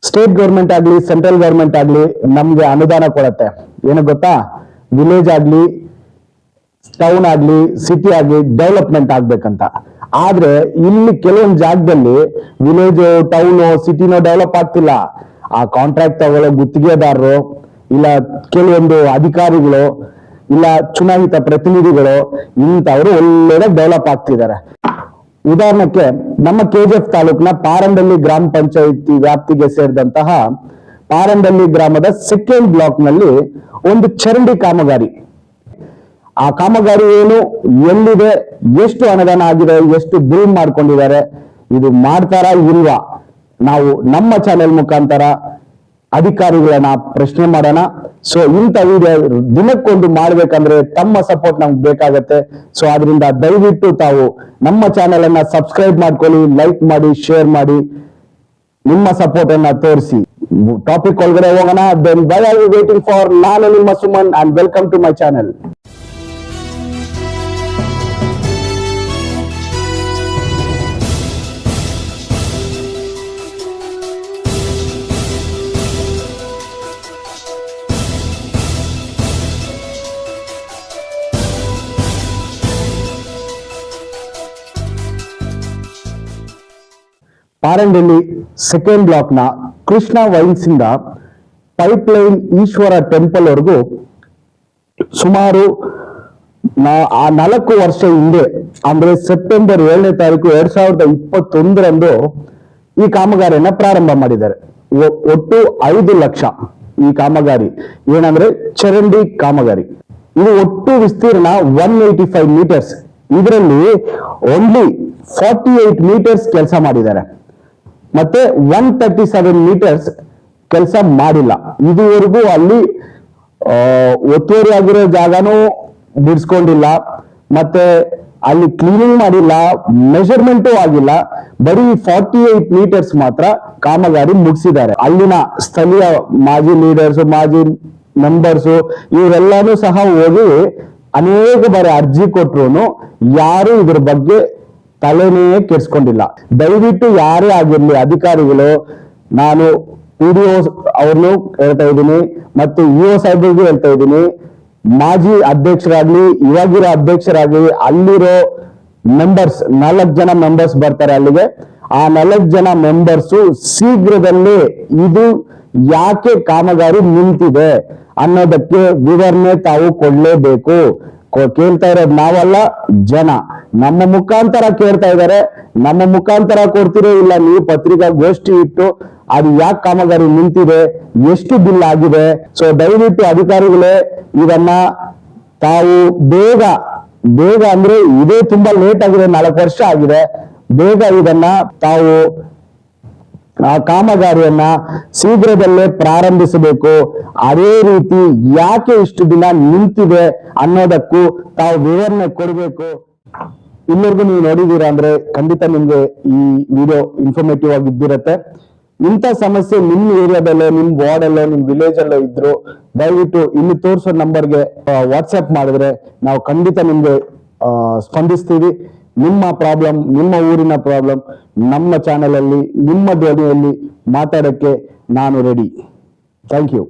State government ಆಗ್ಲಿ central government ಆಗ್ಲಿ ನಮ್ಗೆ ಅನುದಾನ ಕೊಡತ್ತೆ. ಏನು ಗೊತ್ತಾ, ವಿಲೇಜ್ ಆಗ್ಲಿ ಟೌನ್ ಆಗ್ಲಿ ಸಿಟಿ ಆಗ್ಲಿ ಡೆವಲಪ್ಮೆಂಟ್ ಆಗ್ಬೇಕಂತ. ಆದ್ರೆ ಇಲ್ಲಿ ಕೆಲವೊಂದು ಜಾಗದಲ್ಲಿ ವಿಲೇಜ್ ಟೌನ್ ಸಿಟಿನೋ ಡೆವಲಪ್ ಆಗ್ತಿಲ್ಲ. ಆ ಕಾಂಟ್ರಾಕ್ಟ್ ತಗೊಳ್ಳೋ ಗುತ್ತಿಗೆದಾರರು ಇಲ್ಲ ಕೆಲವೊಂದು ಅಧಿಕಾರಿಗಳು ಇಲ್ಲ ಚುನಾಯಿತ ಪ್ರತಿನಿಧಿಗಳು ಇಂಥವ್ರು ಒಳ್ಳೆದಾಗ ಡೆವಲಪ್ ಆಗ್ತಿದ್ದಾರೆ. ಉದಾಹರಣಕ್ಕೆ ನಮ್ಮ KGF ತಾಲೂಕಿನ ಪಾರಂಡಳ್ಳಿ ಗ್ರಾಮ ಪಂಚಾಯಿತಿ ವ್ಯಾಪ್ತಿಗೆ ಸೇರಿದಂತಹ ಪಾರಂಡಳ್ಳಿ ಗ್ರಾಮದ ಸೆಕೆಂಡ್ ಬ್ಲಾಕ್ ನಲ್ಲಿ ಒಂದು ಚರಂಡಿ ಕಾಮಗಾರಿ. ಆ ಕಾಮಗಾರಿ ಏನು, ಎಲ್ಲಿದೆ, ಎಷ್ಟು ಅನುದಾನ ಆಗಿದೆ, ಎಷ್ಟು ಬಿಲ್ ಮಾಡ್ಕೊಂಡಿದ್ದಾರೆ, ಇದು ಮಾಡ್ತಾರಾ ಇಲ್ವಾ, ನಾವು ನಮ್ಮ ಚಾನೆಲ್ ಮುಖಾಂತರ ಅಧಿಕಾರಿಗಳನ್ನ ಪ್ರಶ್ನೆ ಮಾಡೋಣ. ಸೊ ಇಂಥ ವಿಡಿಯೋ ದಿನಕ್ಕೊಂದು ಮಾಡ್ಬೇಕಂದ್ರೆ ತಮ್ಮ ಸಪೋರ್ಟ್ ನಮ್ಗೆ ಬೇಕಾಗತ್ತೆ. ಸೊ ಅದರಿಂದ ದಯವಿಟ್ಟು ತಾವು ನಮ್ಮ ಚಾನೆಲ್ ಅನ್ನ ಸಬ್ಸ್ಕ್ರೈಬ್ ಮಾಡ್ಕೊಳ್ಳಿ, ಲೈಕ್ ಮಾಡಿ, ಶೇರ್ ಮಾಡಿ, ನಿಮ್ಮ ಸಪೋರ್ಟ್ ಅನ್ನ ತೋರಿಸಿ. ಟಾಪಿಕ್ ಒಳಗಡೆ ಹೋಗೋಣ. Then why are you waiting for? ನಾನು ನಿಮ್ಮ Suman and welcome to my channel. Parandalli second block ನ ಕೃಷ್ಣ ವೈನ್ಸ್ ಇಂದ ಪೈಪ್ ಲೈನ್ ಈಶ್ವರ ಟೆಂಪಲ್ ವರೆಗೂ ಸುಮಾರು 4 ವರ್ಷ ಹಿಂದೆ ಅಂದ್ರೆ ಸೆಪ್ಟೆಂಬರ್ 7ನೇ ತಾರೀಕು 2021ರಂದು ಈ ಕಾಮಗಾರಿಯನ್ನ ಪ್ರಾರಂಭ ಮಾಡಿದ್ದಾರೆ. ಒಟ್ಟು 5 ಲಕ್ಷ ಈ ಕಾಮಗಾರಿ. ಏನಂದ್ರೆ ಚರಂಡಿ ಕಾಮಗಾರಿ. ಇದು ಒಟ್ಟು ವಿಸ್ತೀರ್ಣ 185 ಮೀಟರ್ಸ್. ಇದರಲ್ಲಿ ಓನ್ಲಿ 48 ಮೀಟರ್ಸ್ ಕೆಲಸ ಮಾಡಿದ್ದಾರೆ, ಮತ್ತೆ 137 ಮೀಟರ್ಸ್ ಕೆಲಸ ಮಾಡಿಲ್ಲ. ಇದುವರೆಗೂ ಅಲ್ಲಿ ಒತ್ತುವರಿ ಆಗಿರೋ ಜಾಗನೂ ಬಿಡಿಸ್ಕೊಂಡಿಲ್ಲ, ಮತ್ತೆ ಅಲ್ಲಿ ಕ್ಲೀನಿಂಗ್ ಮಾಡಿಲ್ಲ, ಮೆಜರ್ಮೆಂಟು ಆಗಿಲ್ಲ. ಬರೀ 48 ಮೀಟರ್ಸ್ ಮಾತ್ರ ಕಾಮಗಾರಿ ಮುಗಿಸಿದ್ದಾರೆ. ಅಲ್ಲಿನ ಸ್ಥಳೀಯ ಮಾಜಿ ಲೀಡರ್ಸ್, ಮಾಜಿ ಮೆಂಬರ್ಸು ಇವರೆಲ್ಲಾನು ಸಹ ಹೋಗಿ ಅನೇಕ ಬಾರಿ ಅರ್ಜಿ ಕೊಟ್ರು ಯಾರು ಇದ್ರ ಬಗ್ಗೆ ತಲೆನೇ ಕೆಡ್ಸ್ಕೊಂಡಿಲ್ಲ. ದಯವಿಟ್ಟು ಯಾರೇ ಆಗಿರ್ಲಿ ಅಧಿಕಾರಿಗಳು, ನಾನು PDO ಅವ್ರನ್ನು ಹೇಳ್ತಾ ಇದ್ದೀನಿ, ಮತ್ತು EO ಸಾಹೇಬ್ರಿಗೂ ಹೇಳ್ತಾ ಇದ್ದೀನಿ, ಮಾಜಿ ಅಧ್ಯಕ್ಷರಾಗ್ಲಿ ಇವಾಗಿರೋ ಅಧ್ಯಕ್ಷರಾಗ್ಲಿ ಅಲ್ಲಿರೋ ಮೆಂಬರ್ಸ್ 4 ಜನ ಮೆಂಬರ್ಸ್ ಬರ್ತಾರೆ ಅಲ್ಲಿಗೆ. ಆ 4 ಜನ ಮೆಂಬರ್ಸು ಶೀಘ್ರದಲ್ಲೇ ಇದು ಯಾಕೆ ಕಾಮಗಾರಿ ನಿಂತಿದೆ ಅನ್ನೋದಕ್ಕೆ ವಿವರಣೆ ತಾವು ಕೊಡ್ಲೇಬೇಕು. ಕೇಳ್ತಾ ಇರೋದು ನಾವಲ್ಲ, ಜನ ನಮ್ಮ ಮುಖಾಂತರ ಕೇಳ್ತಾ ಇದ್ದಾರೆ. ನಮ್ಮ ಮುಖಾಂತರ ಕೊಡ್ತಿರೋ ಇಲ್ಲ ನೀವು ಪತ್ರಿಕಾಗೋಷ್ಠಿ ಇಟ್ಟು ಅದು ಯಾಕೆ ಕಾಮಗಾರಿ ನಿಂತಿದೆ, ಎಷ್ಟು ಬಿಲ್ ಆಗಿದೆ. ಸೊ ದಯವಿಟ್ಟು ಅಧಿಕಾರಿಗಳೇ ಇದನ್ನ ತಾವು ಬೇಗ ಅಂದ್ರೆ ಇದೇ ತುಂಬಾ ಲೇಟ್ ಆಗಿದೆ, 4 ವರ್ಷ ಆಗಿದೆ. ಬೇಗ ಇದನ್ನ ತಾವು ಆ ಕಾಮಗಾರಿಯನ್ನ ಶೀಘ್ರದಲ್ಲೇ ಪ್ರಾರಂಭಿಸಬೇಕು. ಅದೇ ರೀತಿ ಯಾಕೆ ಇಷ್ಟು ದಿನ ನಿಂತಿದೆ ಅನ್ನೋದಕ್ಕೂ ತಾವು ವಿವರಣೆ ಕೊಡಬೇಕು. ಇಲ್ಲಿವರೆಗೂ ನೀವು ನೋಡಿದೀರಾ ಅಂದ್ರೆ ಖಂಡಿತ ನಿಮ್ಗೆ ಈ ವಿಡಿಯೋ ಇನ್ಫಾರ್ಮೇಟಿವ್ ಆಗಿದ್ದಿರತ್ತೆ. ಇಂಥ ಸಮಸ್ಯೆ ನಿಮ್ಮ ಏರಿಯಾದಲ್ಲೋ, ನಿಮ್ ವಾರ್ಡ್ ಅಲ್ಲೋ, ನಿಮ್ ವಿಲೇಜ್ ಅಲ್ಲೋ ಇದ್ರು ದಯವಿಟ್ಟು ಇಲ್ಲಿ ತೋರಿಸೋ ನಂಬರ್ಗೆ ವಾಟ್ಸ್ಆಪ್ ಮಾಡಿದ್ರೆ ನಾವು ಖಂಡಿತ ನಿಮ್ಗೆ ಸ್ಪಂದಿಸ್ತೀವಿ. ನಿಮ್ಮ ಪ್ರಾಬ್ಲಮ್, ನಿಮ್ಮ ಊರಿನ ಪ್ರಾಬ್ಲಮ್ ನಮ್ಮ ಚಾನೆಲ್ ಅಲ್ಲಿ ನಿಮ್ಮ ಧ್ವನಿಯಲ್ಲಿ ಮಾತಾಡಕ್ಕೆ ನಾನು ರೆಡಿ. Thank you.